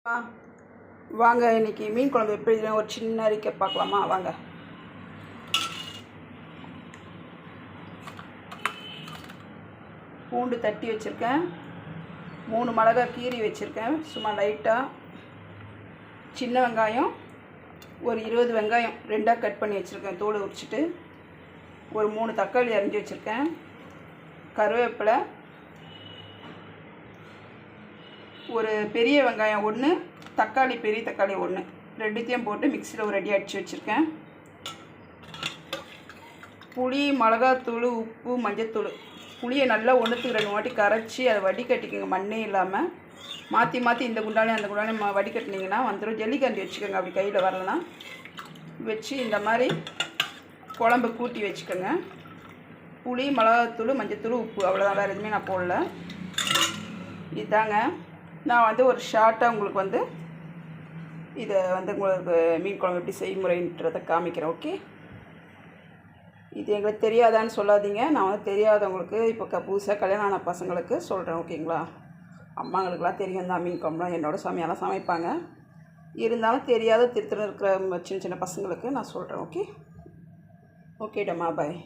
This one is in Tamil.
ஆ வாங்க, இன்றைக்கி மீன் குழம்பு எப்படி ஒரு சின்ன அறிக்கை பார்க்கலாமா? வாங்க. பூண்டு தட்டி வச்சுருக்கேன், 3 மிளகாய் கீரி வச்சுருக்கேன் சும்மா லைட்டாக. சின்ன வெங்காயம் ஒரு 20 வெங்காயம் 2ஆக கட் பண்ணி வச்சுருக்கேன் தோல் உரிச்சிட்டு. ஒரு 3 தக்காளி அரிஞ்சு வச்சுருக்கேன். கருவேப்பிலை, ஒரு பெரிய வெங்காயம் 1, தக்காளி பெரிய தக்காளி 1, ரெண்டுத்தையும் போட்டு மிக்சியில் ஒரு அடி அடித்து வச்சுருக்கேன். புளி, மிளகாத்தூள், உப்பு, மஞ்சத்தூள். புளியை நல்லா 1க்கு 2 வாட்டி கரைச்சி அதை வடிகட்டிக்கோங்க, மண்ணே இல்லாமல். மாற்றி மாற்றி இந்த குண்டாலையும் அந்த குண்டாலையும் வடிகட்டினீங்கன்னா வந்துடும். ஜல்லிக்கரண்டி வச்சுக்கோங்க, அப்படி கையில் வரலன்னா வச்சு இந்த மாதிரி குழம்பு கூட்டி வச்சுக்கோங்க. புளி, மிளகாத்தூள், மஞ்சத்தூள், உப்பு, அவ்வளோதான், வேறு எதுவுமே நான் போடல. இதுதாங்க. நான் ஒரு ஷார்ட்டாக உங்களுக்கு இதை உங்களுக்கு மீன் குழம்பு எப்படி செய்முறைன்றதை காமிக்கிறேன். ஓகே, இது எங்களுக்கு தெரியாதான்னு சொல்லாதீங்க. நான் தெரியாதவங்களுக்கு இப்போ புதுசாக கல்யாணம் ஆன பசங்களுக்கு சொல்கிறேன். ஓகேங்களா? அம்மாங்களுக்கெல்லாம் தெரியும் தான், மீன் குழம்புலாம் என்னோடய சமையலாம் சமைப்பாங்க. இருந்தாலும் தெரியாத திருத்தம் இருக்கிற சின்ன சின்ன பசங்களுக்கு நான் சொல்கிறேன். ஓகே, ஓகேடம்மா, பாய்.